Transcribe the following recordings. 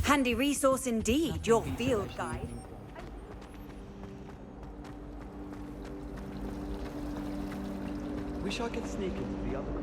Handy resource indeed, your field guide. Wish I could sneak into the other corner.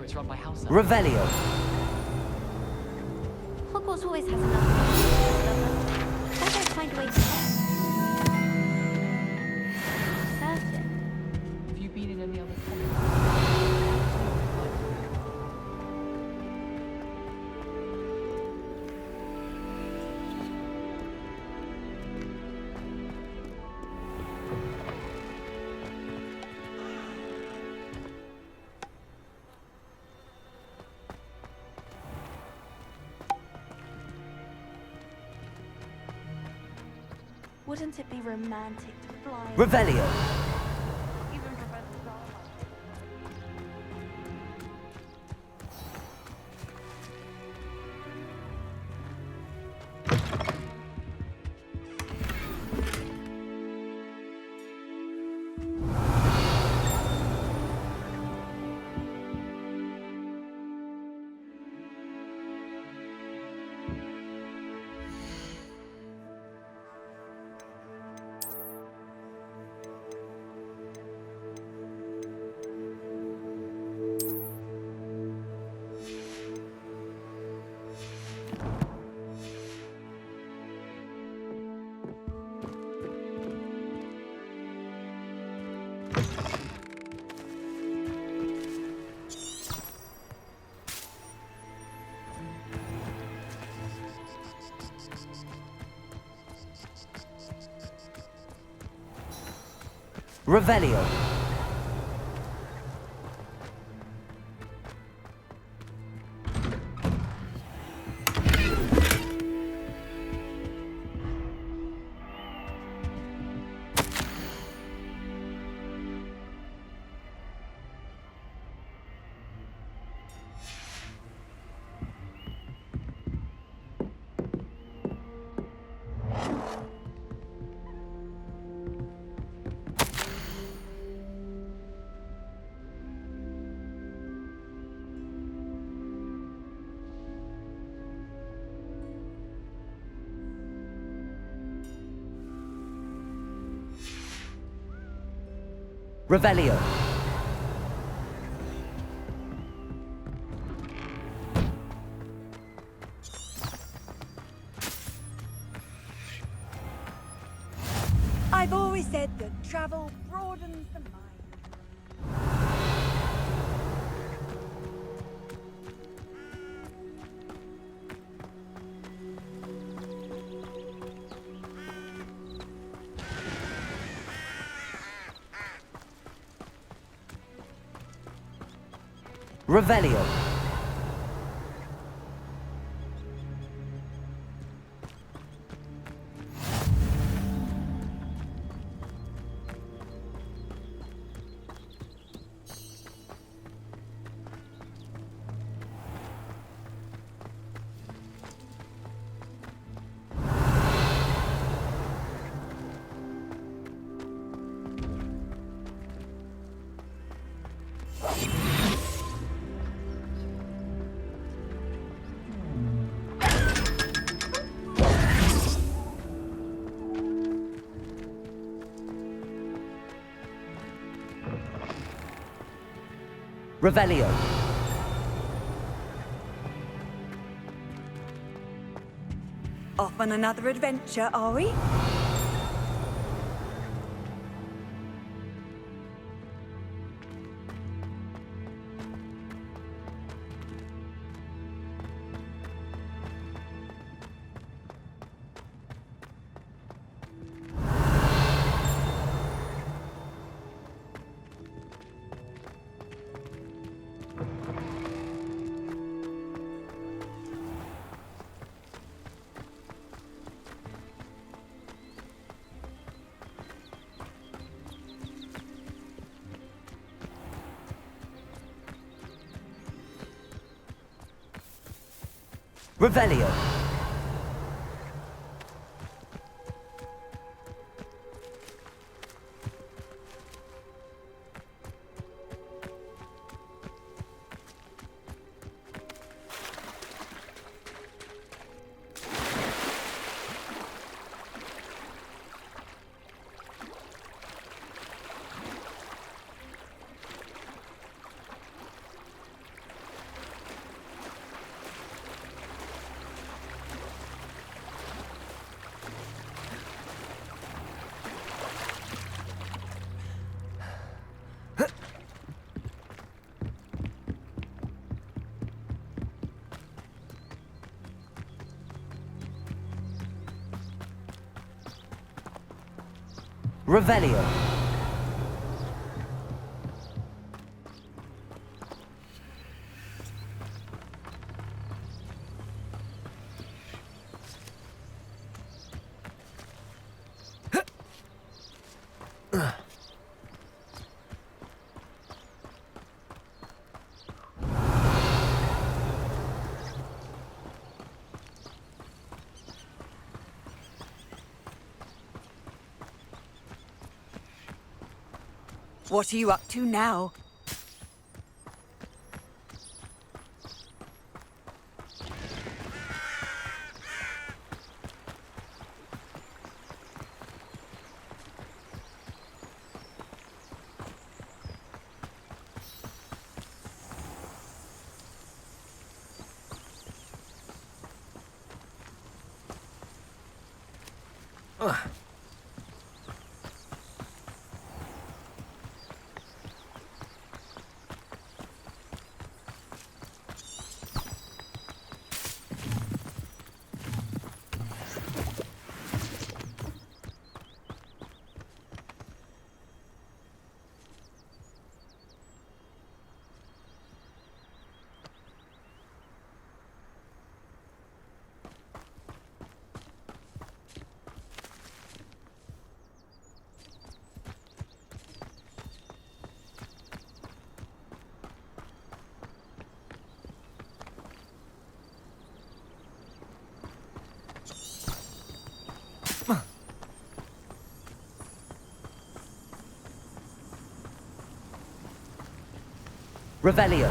It's run by house elves. Revelio. Hogwarts always has enough. Why don't find a way to get? Certain. Have you been in any other comments? Wouldn't it be romantic to fly? Revelio. Even Professor Darwin. Revelio. Revelio. I've always said that travel broadens the mind. Revelio. Revelio. Off on another adventure, are we? Revelio. Revelio. What are you up to now? Revelio.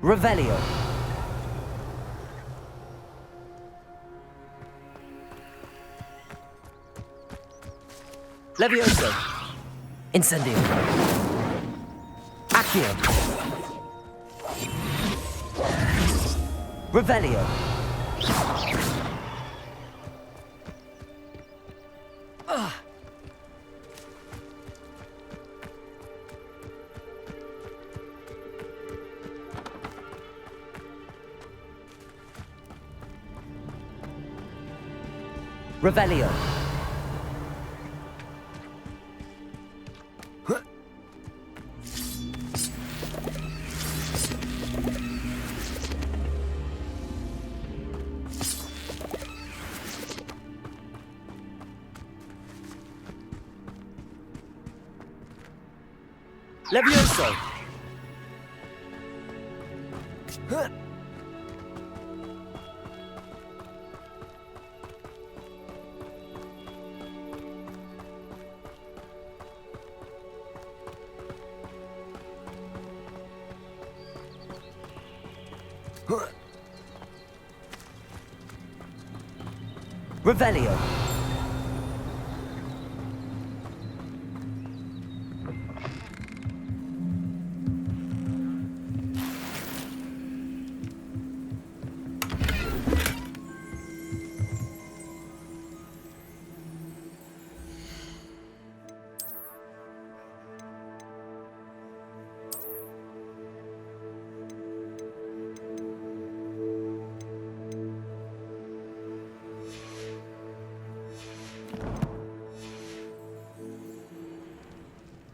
Revelio. Levioso. Incendio. Accio. Revelio. Revelio. Levioso! Revelio.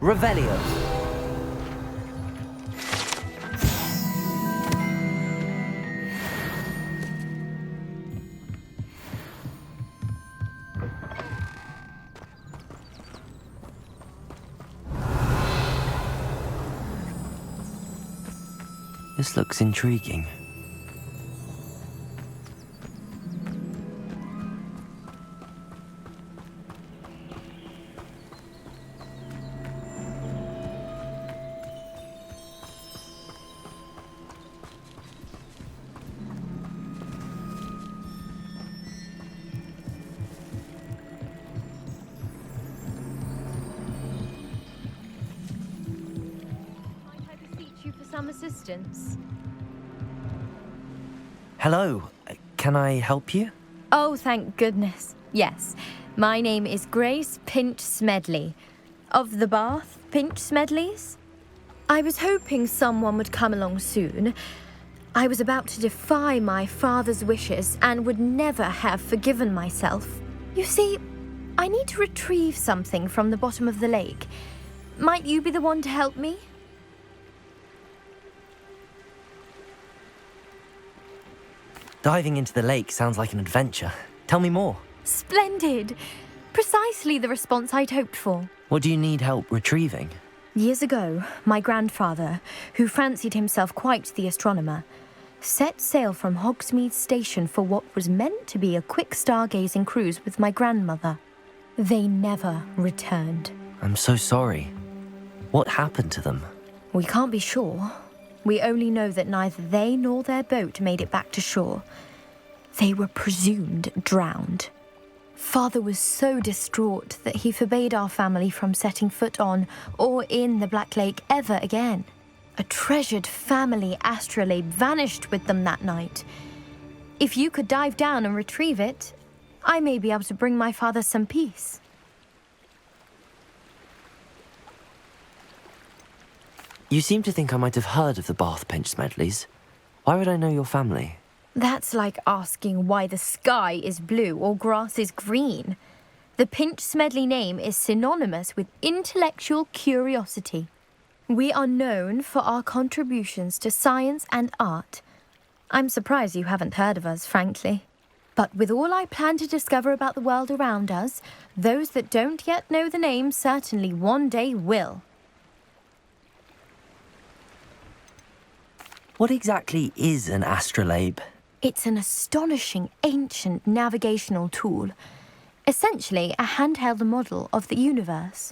Revelio. This looks intriguing. Might I beseech you for some assistance? Hello, can I help you? Oh, thank goodness. Yes. My name is Grace Pinch Smedley. Of the Bath Pinch Smedleys? I was hoping someone would come along soon. I was about to defy my father's wishes and would never have forgiven myself. You see, I need to retrieve something from the bottom of the lake. Might you be the one to help me? Diving into the lake sounds like an adventure. Tell me more. Splendid! Precisely the response I'd hoped for. What do you need help retrieving? Years ago, my grandfather, who fancied himself quite the astronomer, set sail from Hogsmeade Station for what was meant to be a quick stargazing cruise with my grandmother. They never returned. I'm so sorry. What happened to them? We can't be sure. We only know that neither they nor their boat made it back to shore. They were presumed drowned. Father was so distraught that he forbade our family from setting foot on or in the Black Lake ever again. A treasured family astrolabe vanished with them that night. If you could dive down and retrieve it, I may be able to bring my father some peace. You seem to think I might have heard of the Bath Pinch Smedleys. Why would I know your family? That's like asking why the sky is blue or grass is green. The Pinch Smedley name is synonymous with intellectual curiosity. We are known for our contributions to science and art. I'm surprised you haven't heard of us, frankly. But with all I plan to discover about the world around us, those that don't yet know the name certainly one day will. What exactly is an astrolabe? It's an astonishing ancient navigational tool, essentially a handheld model of the universe.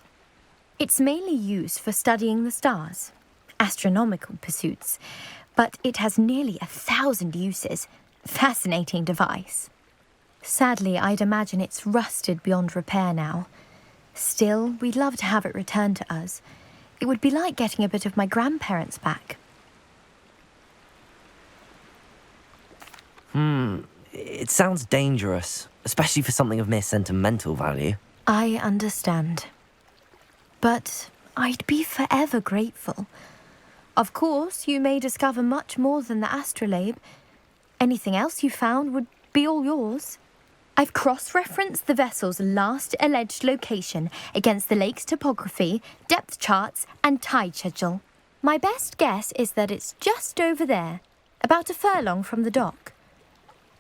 It's mainly used for studying the stars, astronomical pursuits, but it has nearly 1,000 uses. Fascinating device. Sadly, I'd imagine it's rusted beyond repair now. Still, we'd love to have it returned to us. It would be like getting a bit of my grandparents back. It sounds dangerous, especially for something of mere sentimental value. I understand. But I'd be forever grateful. Of course, you may discover much more than the astrolabe. Anything else you found would be all yours. I've cross-referenced the vessel's last alleged location against the lake's topography, depth charts, and tide schedule. My best guess is that it's just over there, about a furlong from the dock.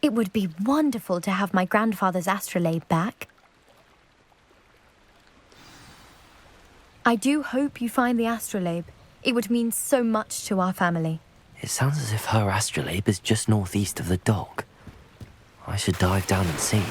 It would be wonderful to have my grandfather's astrolabe back. I do hope you find the astrolabe. It would mean so much to our family. It sounds as if her astrolabe is just northeast of the dock. I should dive down and see.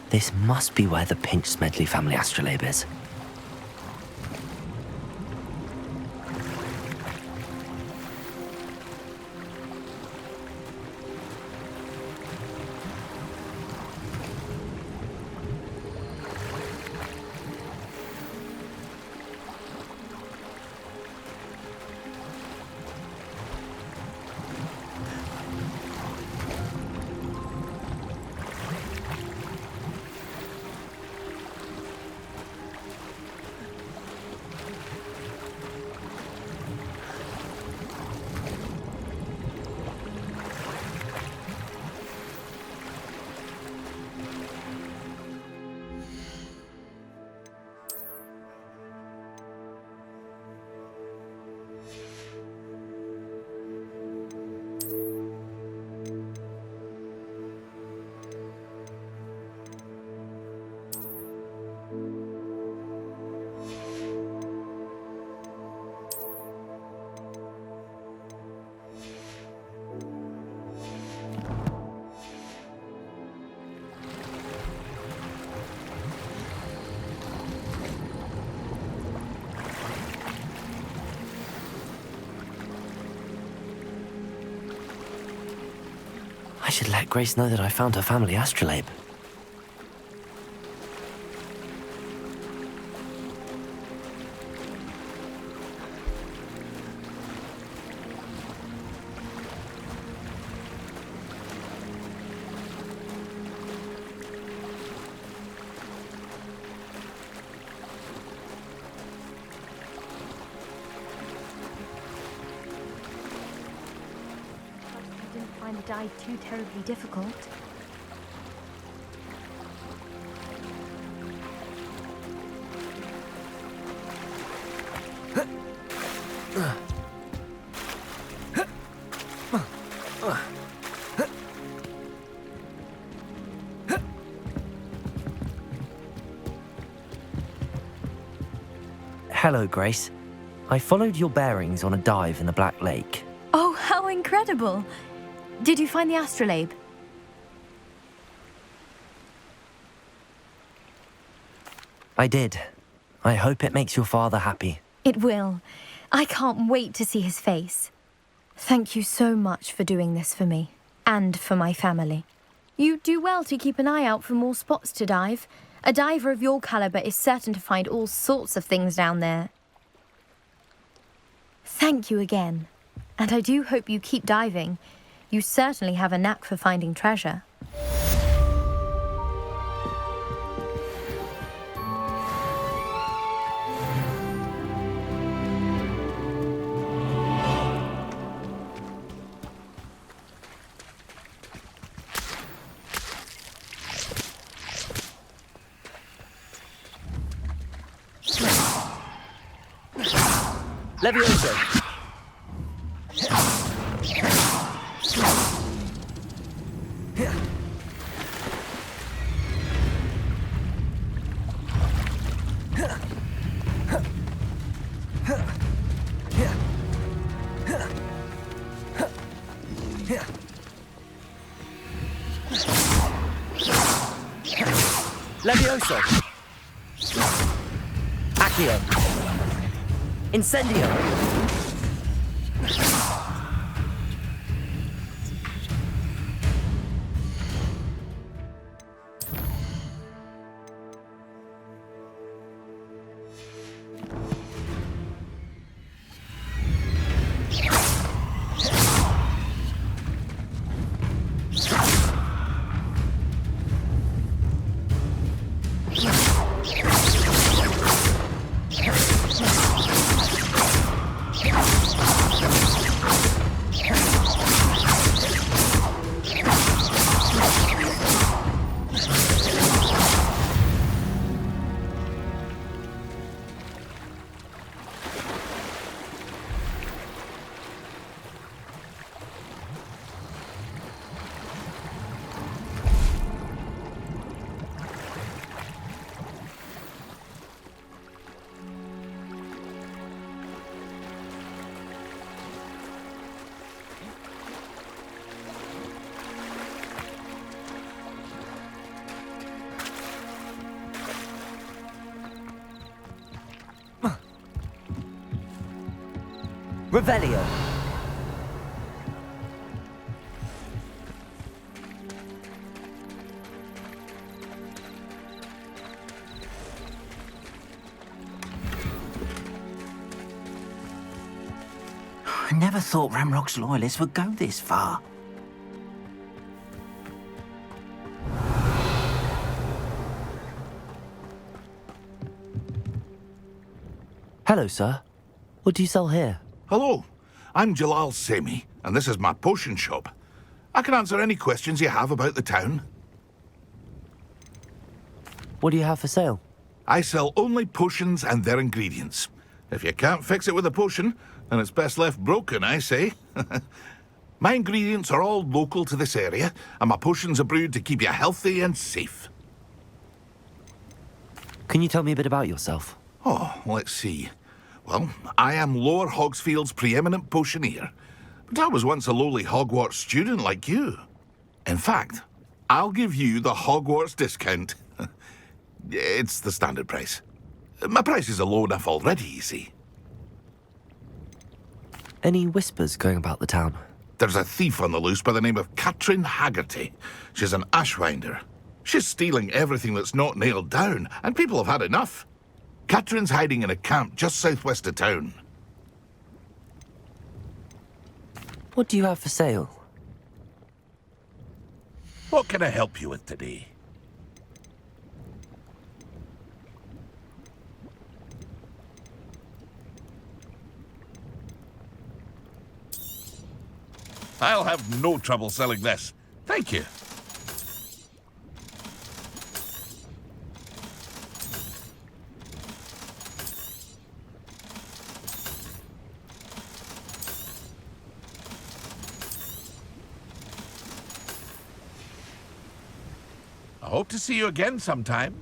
This must be where the Pinch-Smedley family astrolabe is. I should let Grace know that I found her family astrolabe. I didn't find the dive too terribly difficult. Hello, Grace. I followed your bearings on a dive in the Black Lake. Oh, how incredible! Did you find the astrolabe? I did. I hope it makes your father happy. It will. I can't wait to see his face. Thank you so much for doing this for me, and for my family. You do well to keep an eye out for more spots to dive. A diver of your caliber is certain to find all sorts of things down there. Thank you again, and I do hope you keep diving. You certainly have a knack for finding treasure. Levioso! Levioso! Accio! Incendio! Revelio! I never thought Ramrock's loyalists would go this far. Hello, sir. What do you sell here? Hello, I'm Jalal Semi, and this is my potion shop. I can answer any questions you have about the town. What do you have for sale? I sell only potions and their ingredients. If you can't fix it with a potion, then it's best left broken, I say. My ingredients are all local to this area, and my potions are brewed to keep you healthy and safe. Can you tell me a bit about yourself? Oh, let's see. Well, I am Lower Hogsfield's preeminent potioneer, but I was once a lowly Hogwarts student like you. In fact, I'll give you the Hogwarts discount. It's the standard price. My prices are low enough already, you see. Any whispers going about the town? There's a thief on the loose by the name of Katrin Haggerty. She's an ashwinder. She's stealing everything that's not nailed down, and people have had enough. Katrin's hiding in a camp just southwest of town. What do you have for sale? What can I help you with today? I'll have no trouble selling this. Thank you. I hope to see you again sometime.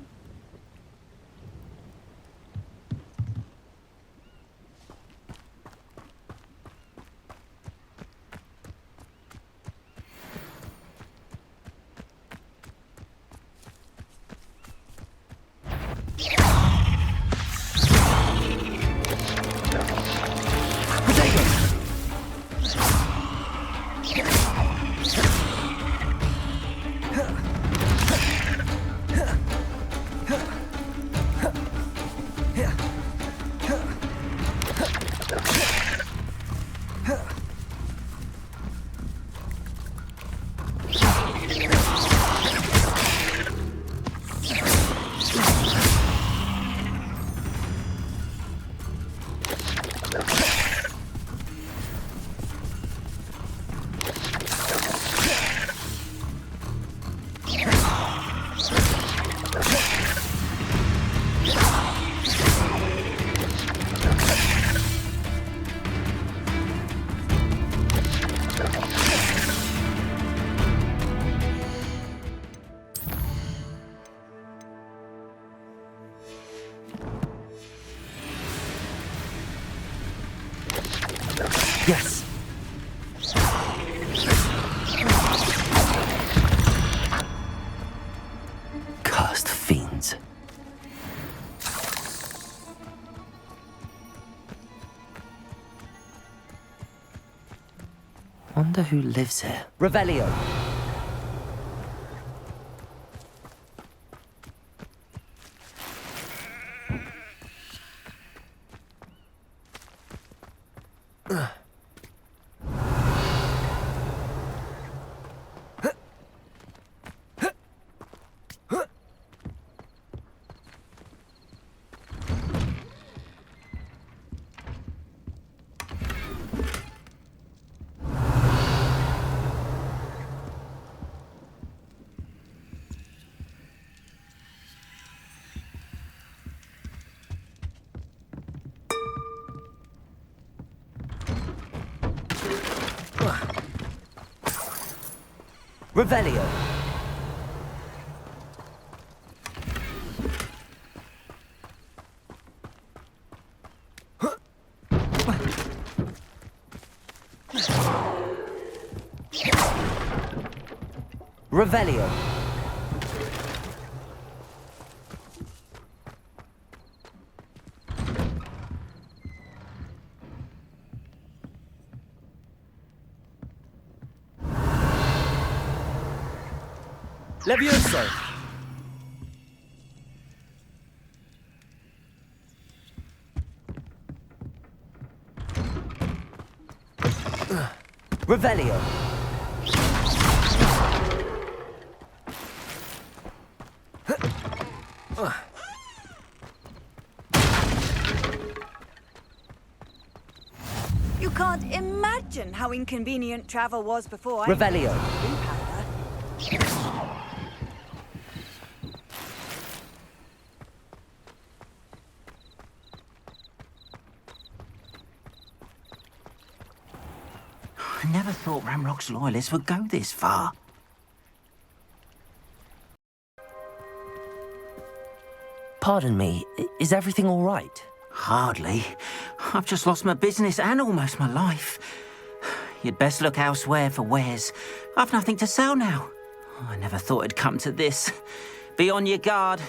Yes! Cursed fiend. wonder who lives here. Revelio. Revelio. Revelio. Levioso. Revelio. You can't imagine how inconvenient travel was before. Revelio. Blue powder. I never thought Ramrock's loyalists would go this far. Pardon me, is everything all right? Hardly. I've just lost my business and almost my life. You'd best look elsewhere for wares. I've nothing to sell now. I never thought it'd come to this. Be on your guard.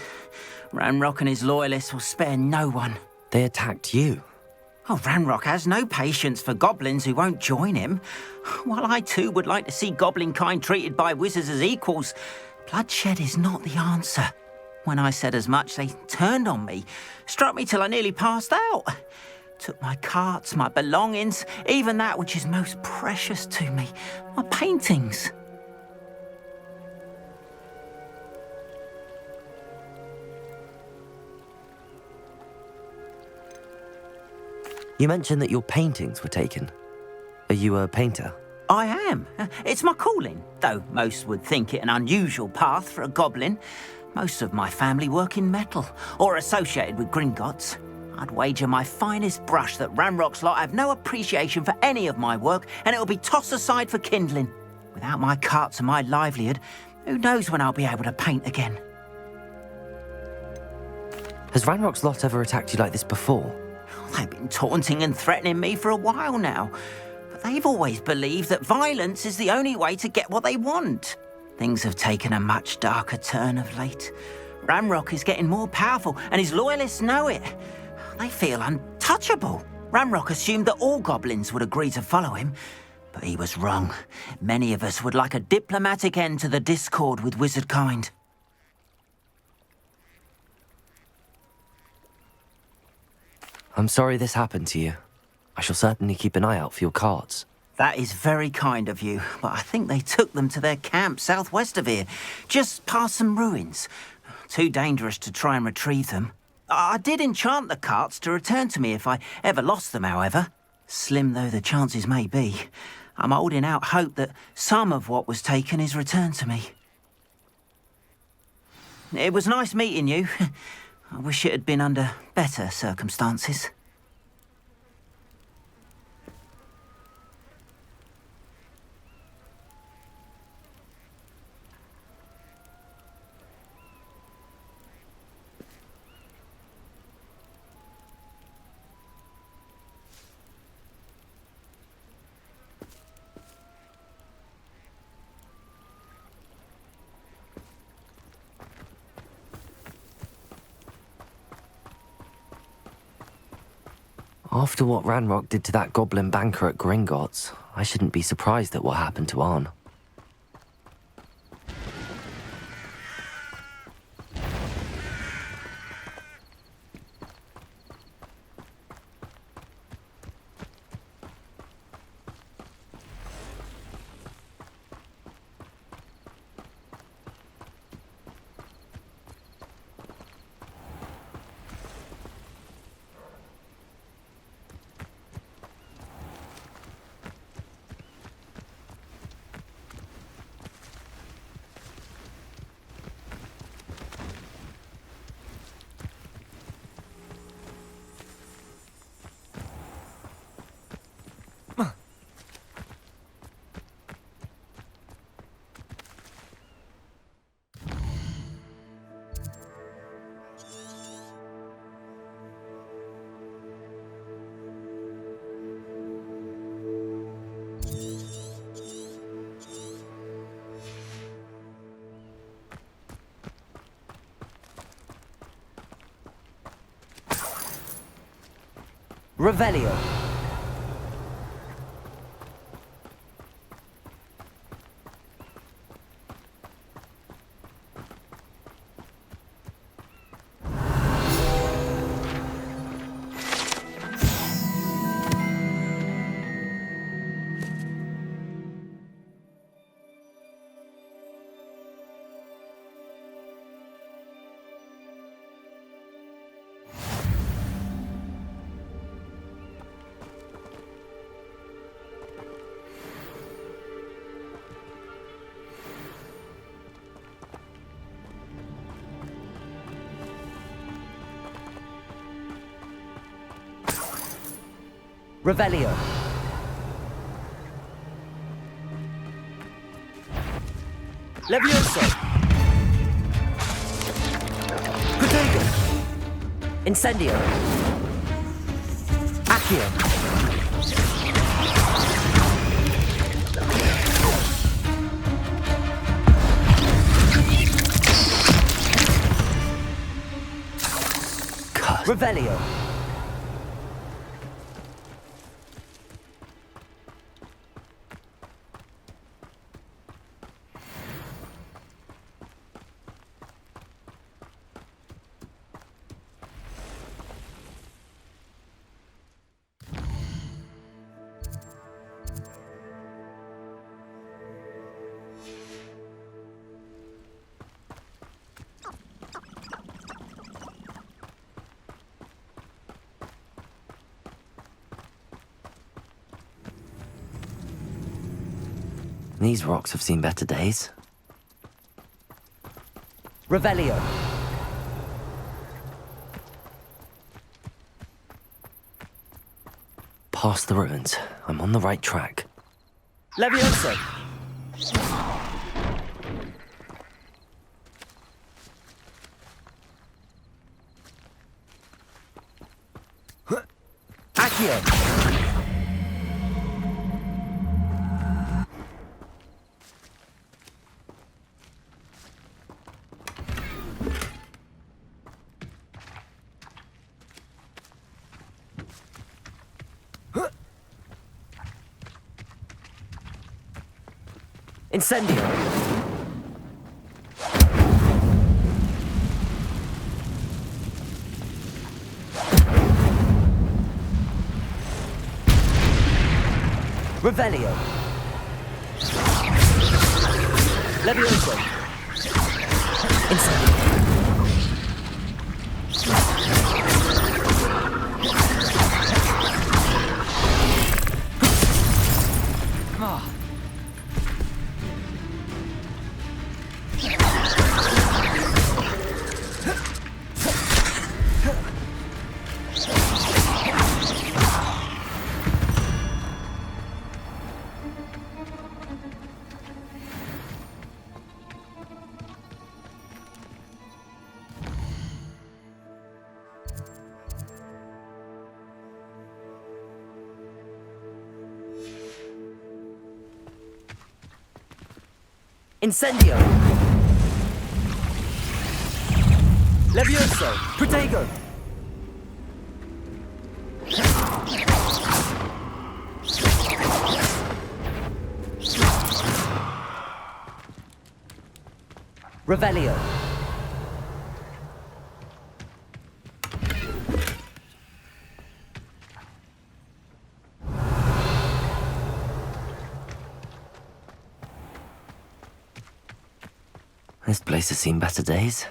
Ramrock and his loyalists will spare no one. They attacked you. Oh, Ramrock has no patience for goblins who won't join him. While I too would like to see goblin kind treated by wizards as equals, bloodshed is not the answer. When I said as much, they turned on me, struck me till I nearly passed out. Took my carts, my belongings, even that which is most precious to me, my paintings. You mentioned that your paintings were taken. Are you a painter? I am. It's my calling, though most would think it an unusual path for a goblin. Most of my family work in metal, or associated with Gringotts. I'd wager my finest brush that Ramrock's lot have no appreciation for any of my work, and it'll be tossed aside for kindling. Without my carts and my livelihood, who knows when I'll be able to paint again? Has Ranrock's lot ever attacked you like this before? They've been taunting and threatening me for a while now, but they've always believed that violence is the only way to get what they want. Things have taken a much darker turn of late. Ramrock is getting more powerful, and his loyalists know it. They feel untouchable. Ramrock assumed that all goblins would agree to follow him, but he was wrong. Many of us would like a diplomatic end to the discord with wizard kind. I'm sorry this happened to you. I shall certainly keep an eye out for your cards. That is very kind of you, but I think they took them to their camp southwest of here, just past some ruins. Too dangerous to try and retrieve them. I did enchant the carts to return to me if I ever lost them, however. Slim though the chances may be, I'm holding out hope that some of what was taken is returned to me. It was nice meeting you. I wish it had been under better circumstances. After what Ranrock did to that goblin banker at Gringotts, I shouldn't be surprised at what happened to Arn. Revelio. Revelio. Levioso. Protego. Incendio. Accio. Revelio. These rocks have seen better days. Revelio. Past the ruins. I'm on the right track. Levioso. Accio. Incendio. Revelio. Levioso. Incendio. Incendio. Levioso. Protego. Revelio. This place has seen better days.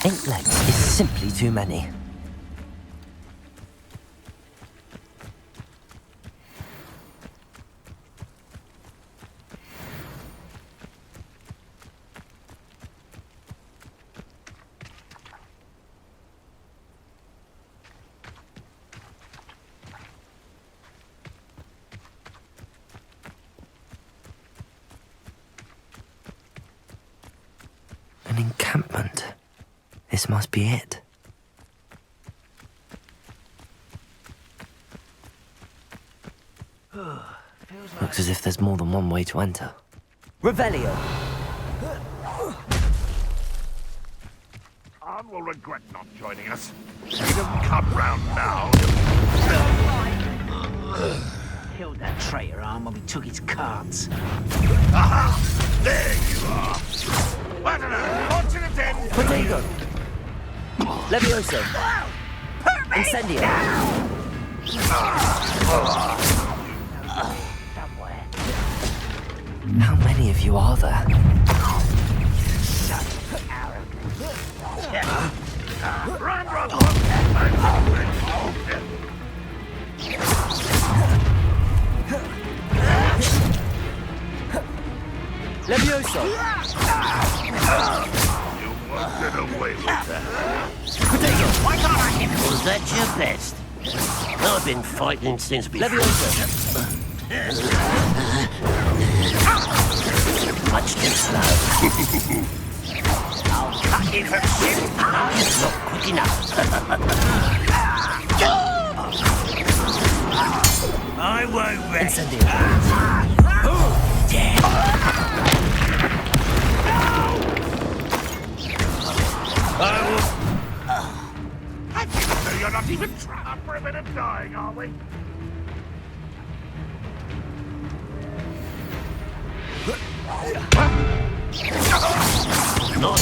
Eight legs is simply too many. An encampment. This must be it. Looks as if there's more than one way to enter. Revelio. Arn will regret not joining us. He doesn't come round now. Killed that traitor Arn when we took his cards. Aha! There you are! What an unfortunate end! Protego. Levioso. Incendio. How many of you are there? Run, run, Levioso. You won't get away with that. Protego. Why can't I hit him? Was that your best? I've been fighting since before. Levioso. Much too slow. I'll cut you from shit. Not quick enough. I won't rest. Incendio. I didn't know you're not even trying for a bit of dying, are we? Not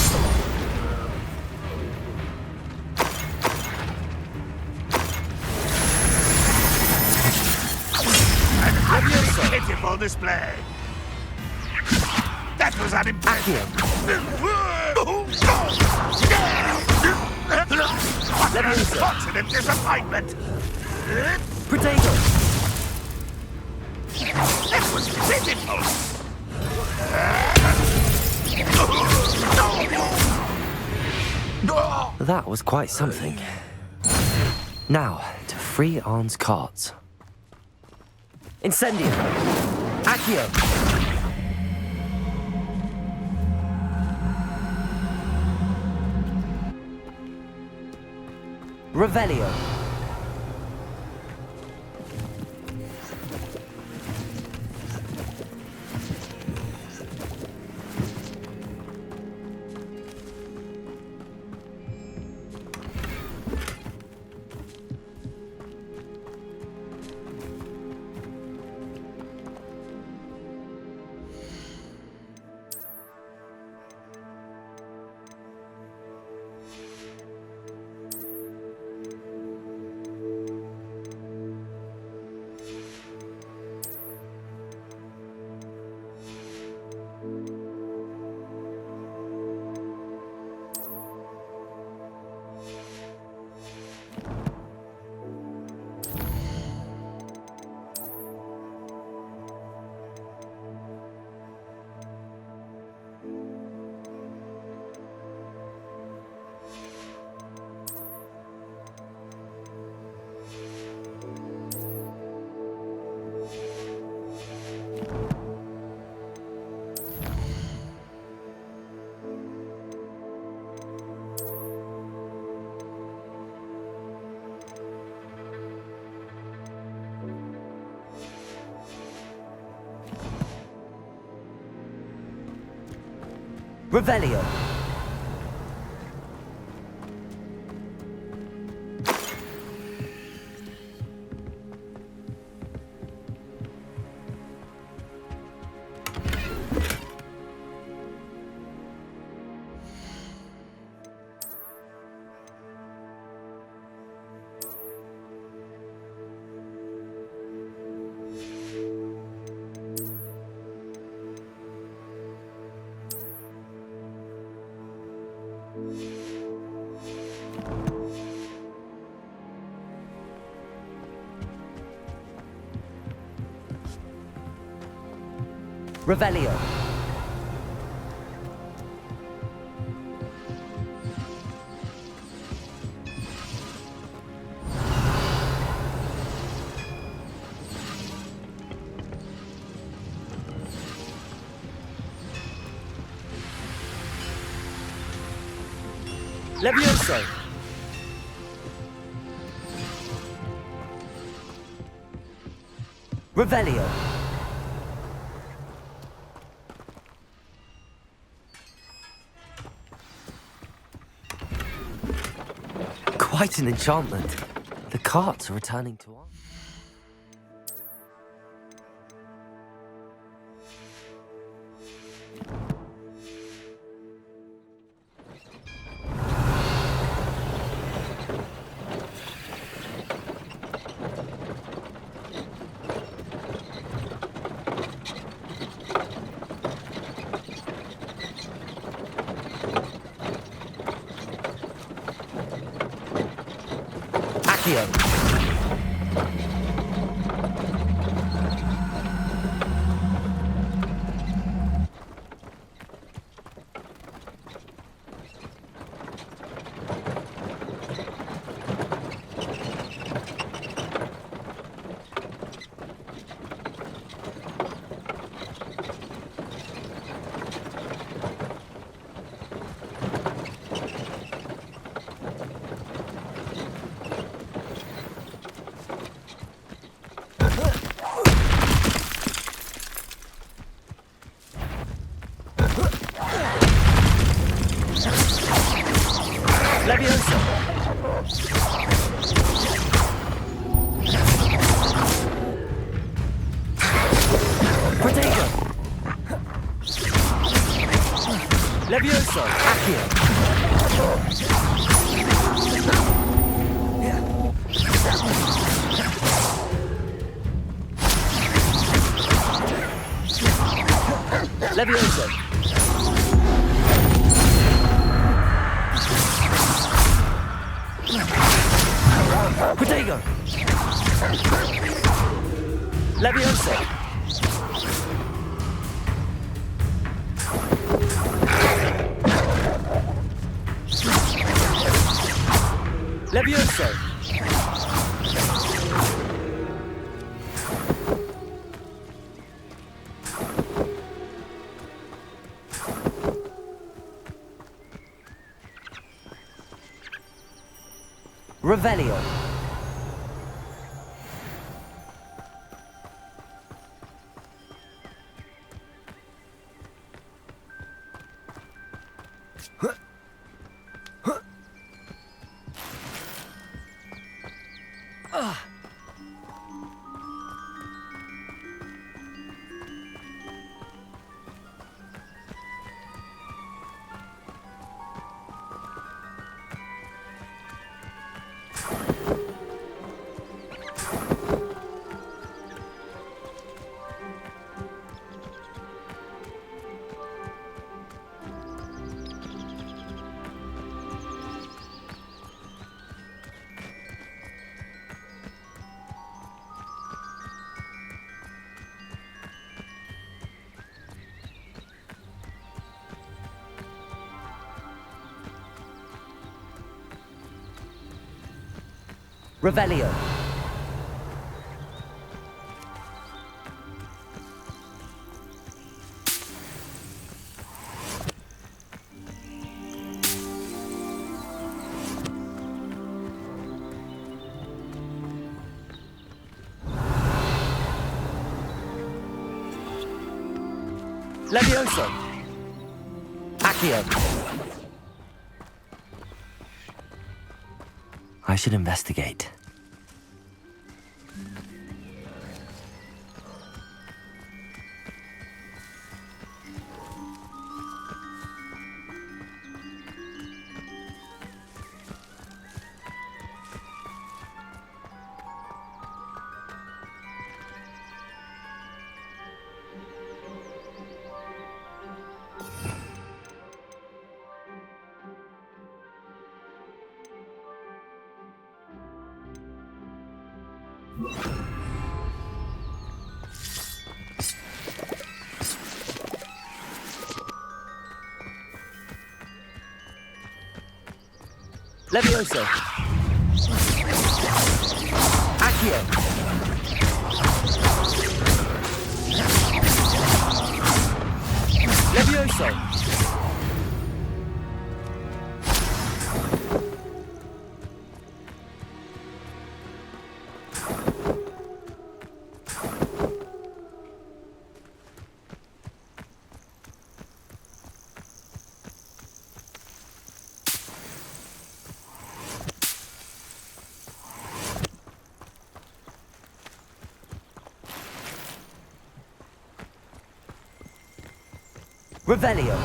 Pitiful display. That was unimpressive. What an unfortunate disappointment. Protego. That was pitiful. That was quite something. Now, to free Arn's carts. Incendio. Accio. Revelio. Revelio. Revelio. Levioso. Revelio. Quite an enchantment. The carts are returning to us. Accio. Levioso. Protego. Levioso. Accio. Levioso. Protego. Levioso. Levioso. Revelio. Revelio. Levioso. Accio. I should investigate. Levioso. Accio. Levioso. Revelio.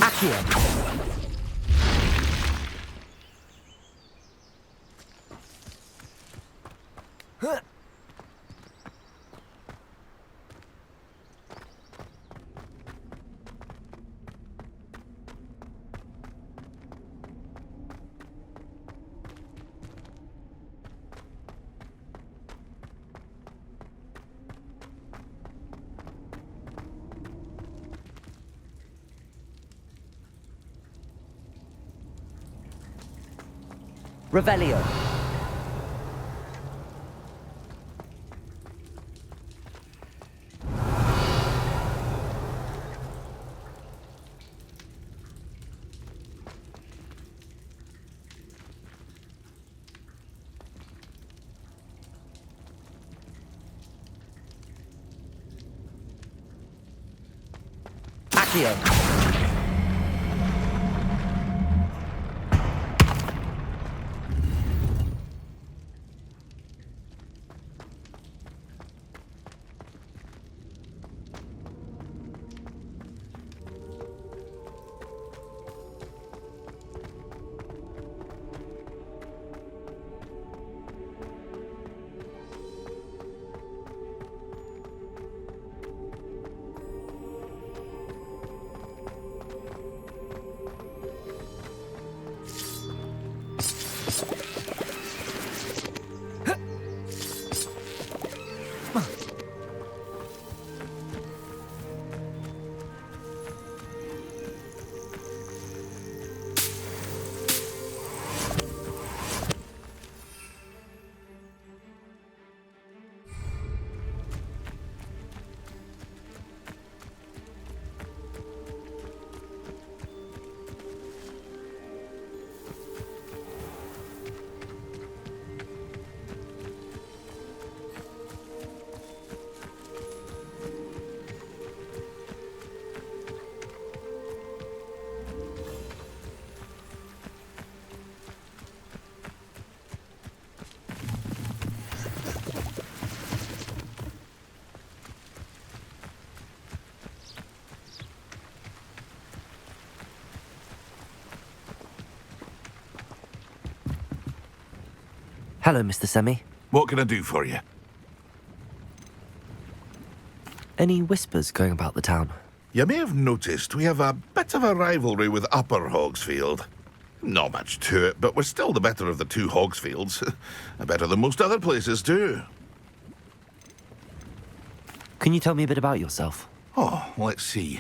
Accio. Revelio. Accio. Hello, Mr. Semi. What can I do for you? Any whispers going about the town? You may have noticed we have a bit of a rivalry with Upper Hogsfield. Not much to it, but we're still the better of the two Hogsfields. Better than most other places, too. Can you tell me a bit about yourself? Oh, let's see.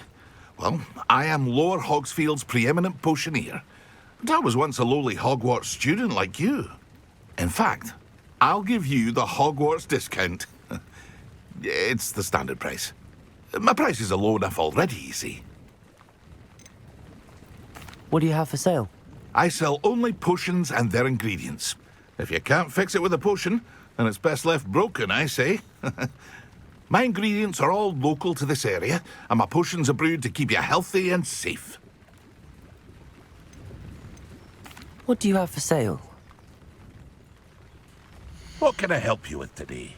Well, I am Lord Hogsfield's preeminent potioneer. But I was once a lowly Hogwarts student like you. In fact, I'll give you the Hogwarts discount. It's the standard price. My prices are low enough already, you see. What do you have for sale? I sell only potions and their ingredients. If you can't fix it with a potion, then it's best left broken, I say. My ingredients are all local to this area, and my potions are brewed to keep you healthy and safe. What do you have for sale? What can I help you with today?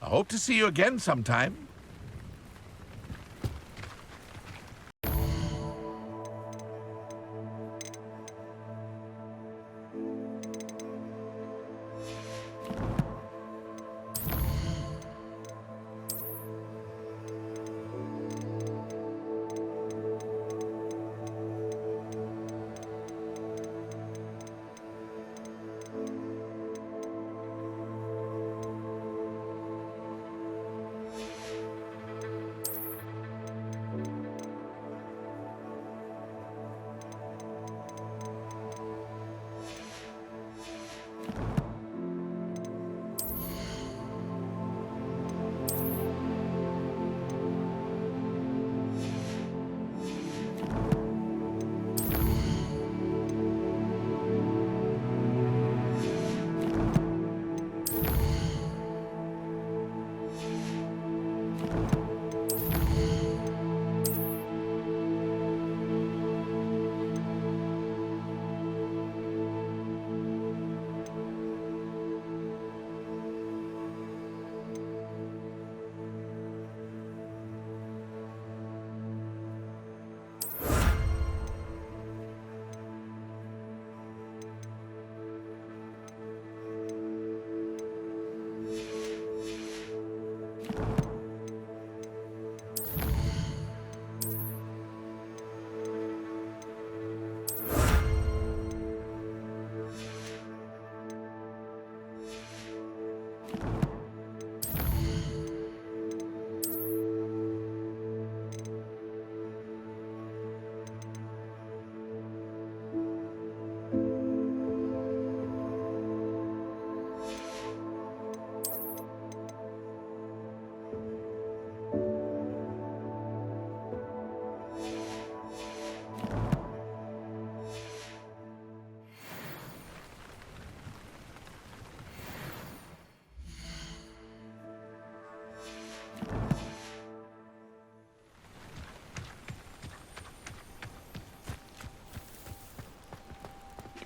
I hope to see you again sometime.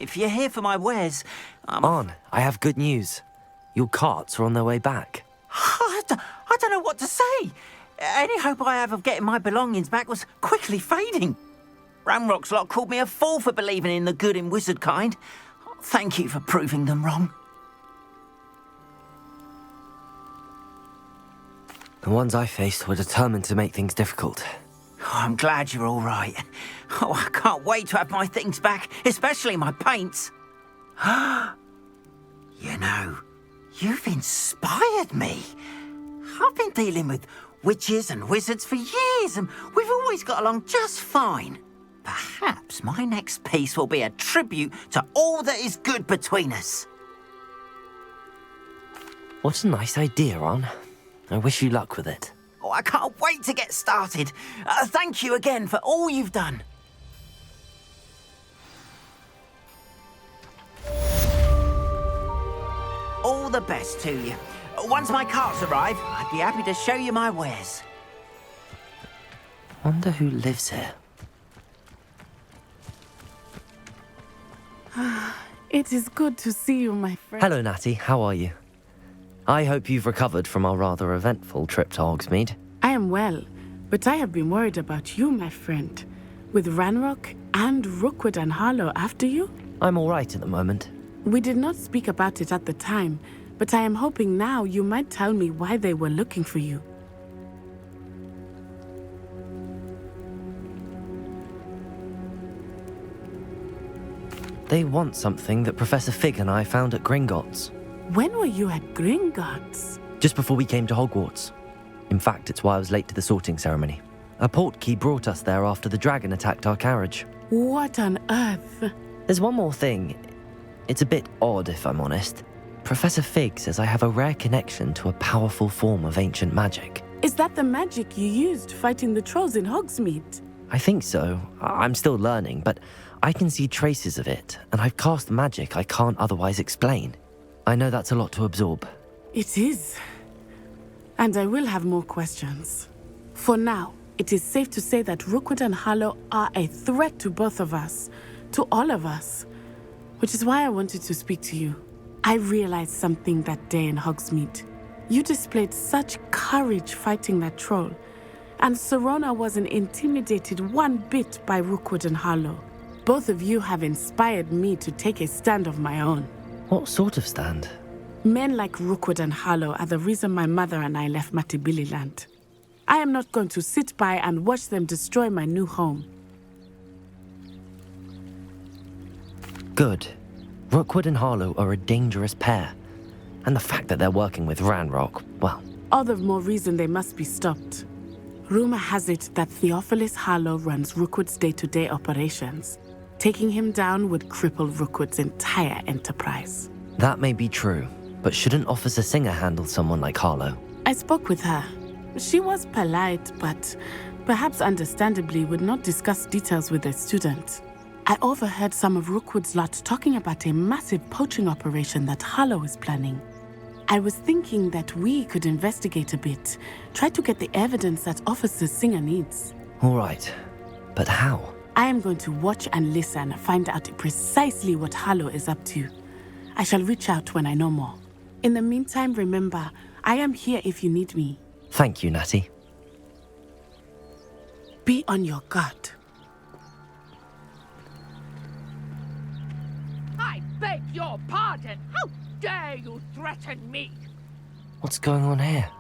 If you're here for my wares, On, I have good news. Your carts are on their way back. I don't know what to say. Any hope I have of getting my belongings back was quickly fading. Ramrock's lot called me a fool for believing in the good in wizard kind. Thank you for proving them wrong. The ones I faced were determined to make things difficult. Oh, I'm glad you're all right. Oh, I can't wait to have my things back, especially my paints. You know, you've inspired me. I've been dealing with witches and wizards for years, and we've always got along just fine. Perhaps my next piece will be a tribute to all that is good between us. What a nice idea, On. I wish you luck with it. Oh, I can't wait to get started. Thank you again for all you've done. All the best to you. Once my carts arrive, I'd be happy to show you my wares. Wonder who lives here. It is good to see you, my friend. Hello, Natty. How are you? I hope you've recovered from our rather eventful trip to Hogsmeade. I am well, but I have been worried about you, my friend. With Ranrock and Rookwood and Harlow after you? I'm all right at the moment. We did not speak about it at the time, but I am hoping now you might tell me why they were looking for you. They want something that Professor Fig and I found at Gringotts. When were you at Gringotts? Just before we came to Hogwarts. In fact, it's why I was late to the sorting ceremony. A portkey brought us there after the dragon attacked our carriage. What on earth? There's one more thing. It's a bit odd, if I'm honest. Professor Fig says I have a rare connection to a powerful form of ancient magic. Is that the magic you used fighting the trolls in Hogsmeade? I think so. I'm still learning, but I can see traces of it, and I've cast magic I can't otherwise explain. I know that's a lot to absorb. It is. And I will have more questions. For now, it is safe to say that Rookwood and Harlow are a threat to both of us, to all of us, which is why I wanted to speak to you. I realized something that day in Hogsmeade. You displayed such courage fighting that troll, and Serona wasn't intimidated one bit by Rookwood and Harlow. Both of you have inspired me to take a stand of my own. What sort of stand? Men like Rookwood and Harlow are the reason my mother and I left Matibili land. I am not going to sit by and watch them destroy my new home. Good. Rookwood and Harlow are a dangerous pair. And the fact that they're working with Ranrock, well... All the more reason they must be stopped. Rumor has it that Theophilus Harlow runs Rookwood's day-to-day operations. Taking him down would cripple Rookwood's entire enterprise. That may be true, but shouldn't Officer Singer handle someone like Harlow? I spoke with her. She was polite, but perhaps understandably would not discuss details with a student. I overheard some of Rookwood's lot talking about a massive poaching operation that Harlow is planning. I was thinking that we could investigate a bit, try to get the evidence that Officer Singer needs. All right, but how? I am going to watch and listen, find out precisely what Harlow is up to. I shall reach out when I know more. In the meantime, remember, I am here if you need me. Thank you, Natty. Be on your guard. I beg your pardon. How dare you threaten me? What's going on here?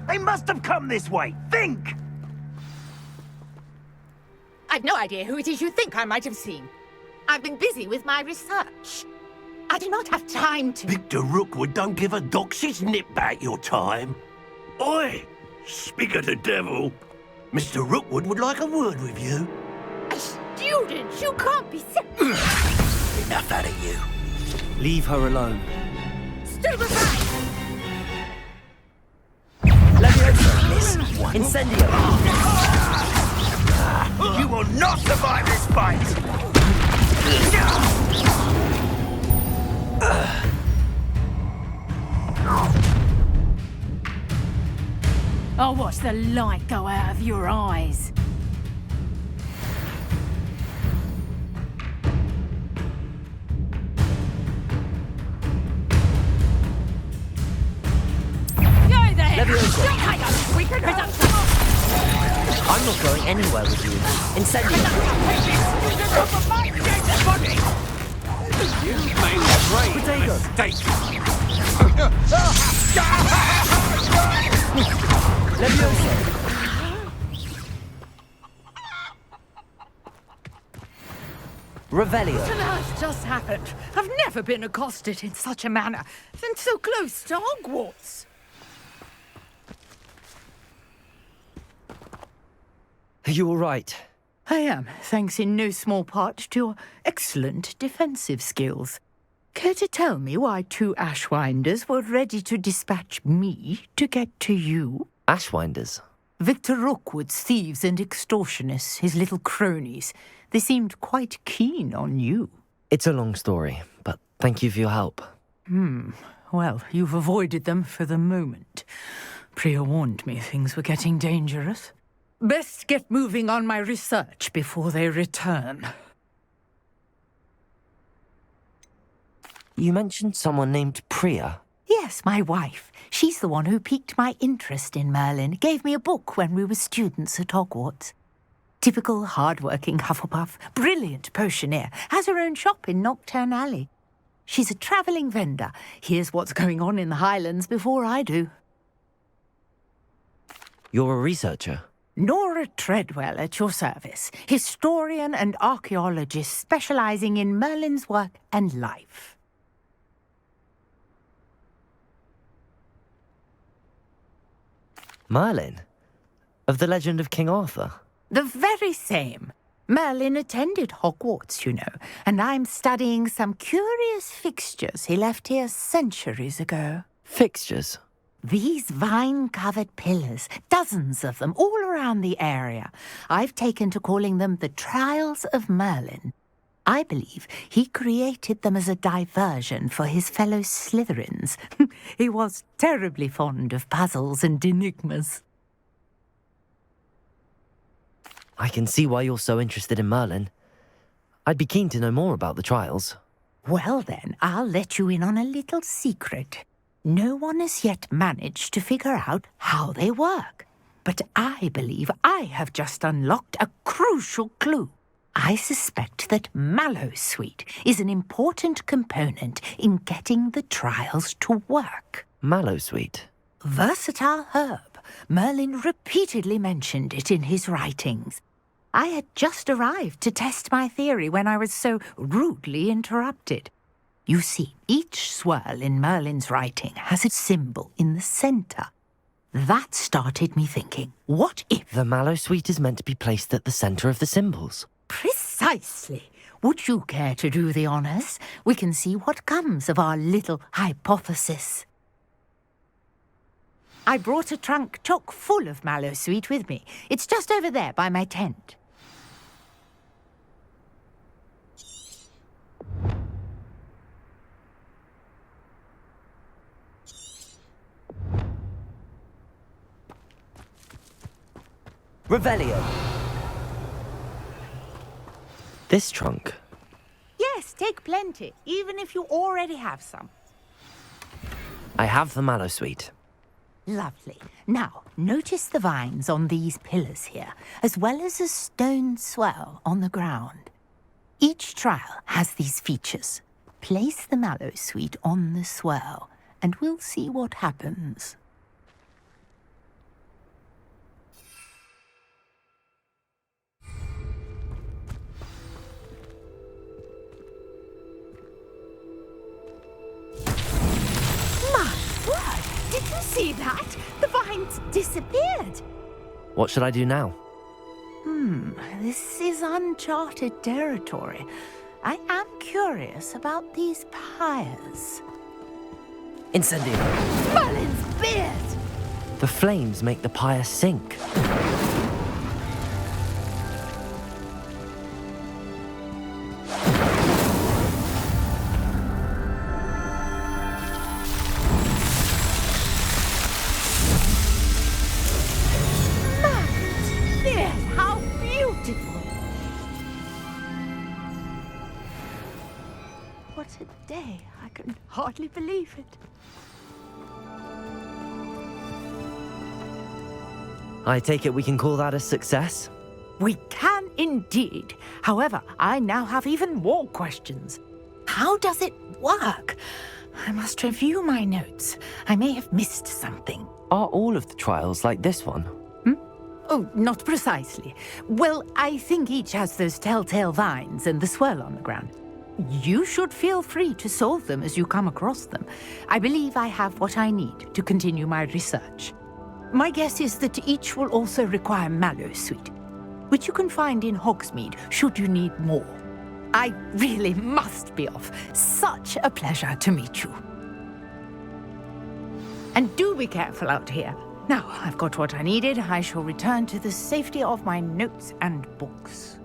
They must have come this way. Think! I've no idea who it is you think I might have seen. I've been busy with my research. I do not have time to... Victor Rookwood don't give a doxy's nip back your time. Oi! Speak of the devil. Mr. Rookwood would like a word with you. A student? You can't be so... Enough out of you. Leave her alone. Stay aside! Leviosa, miss. Incendio. You will not survive this fight! I'll watch the light go out of your eyes. Go there! Leviosa. Hang on, we can presumption! I'm not going anywhere with you. Incendio. You made a great Potato. mistake. Leviosa. Revelio. What on earth just happened? I've never been accosted in such a manner, and so close to Hogwarts. Are you all right? I am, thanks in no small part to your excellent defensive skills. Care to tell me why two Ashwinders were ready to dispatch me to get to you? Ashwinders? Victor Rookwood's thieves and extortionists, his little cronies, they seemed quite keen on you. It's a long story, but thank you for your help. Well, you've avoided them for the moment. Priya warned me things were getting dangerous. Best get moving on my research before they return. You mentioned someone named Priya. Yes, my wife. She's the one who piqued my interest in Merlin. Gave me a book when we were students at Hogwarts. Typical hard-working Hufflepuff, brilliant potioneer, has her own shop in Knockturn Alley. She's a travelling vendor. Hears what's going on in the Highlands before I do. You're a researcher? Nora Treadwell at your service, historian and archaeologist specialising in Merlin's work and life. Merlin? Of the legend of King Arthur? The very same. Merlin attended Hogwarts, you know, and I'm studying some curious fixtures he left here centuries ago. Fixtures? These vine-covered pillars, dozens of them, all around the area. I've taken to calling them the Trials of Merlin. I believe he created them as a diversion for his fellow Slytherins. He was terribly fond of puzzles and enigmas. I can see why you're so interested in Merlin. I'd be keen to know more about the trials. Well then, I'll let you in on a little secret. No one has yet managed to figure out how they work. But I believe I have just unlocked a crucial clue. I suspect that Mallowsweet is an important component in getting the trials to work. Mallowsweet? Versatile herb. Merlin repeatedly mentioned it in his writings. I had just arrived to test my theory when I was so rudely interrupted. You see, each swirl in Merlin's writing has a symbol in the centre. That started me thinking, what if... The Mallowsweet is meant to be placed at the centre of the symbols. Precisely. Would you care to do the honours? We can see what comes of our little hypothesis. I brought a trunk chock full of Mallowsweet with me. It's just over there by my tent. Revelio. This trunk? Yes, take plenty, even if you already have some. I have the Mallowsweet. Lovely. Now, notice the vines on these pillars here, as well as a stone swell on the ground. Each trial has these features. Place the Mallowsweet on the swell, and we'll see what happens. Did you see that? The vines disappeared. What should I do now? This is uncharted territory. I am curious about these pyres. Incendio. Merlin's beard! The flames make the pyre sink. How beautiful! What a day. I can hardly believe it. I take it we can call that a success? We can indeed. However, I now have even more questions. How does it work? I must review my notes. I may have missed something. Are all of the trials like this one? Oh, not precisely. Well, I think each has those telltale vines and the swirl on the ground. You should feel free to solve them as you come across them. I believe I have what I need to continue my research. My guess is that each will also require Mallowsweet, which you can find in Hogsmeade should you need more. I really must be off. Such a pleasure to meet you. And do be careful out here. Now I've got what I needed. I shall return to the safety of my notes and books.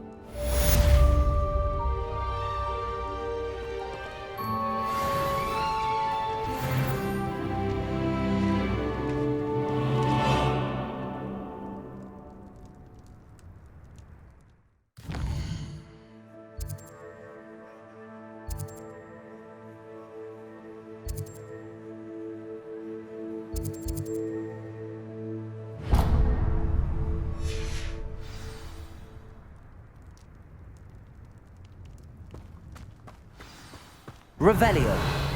Revelio.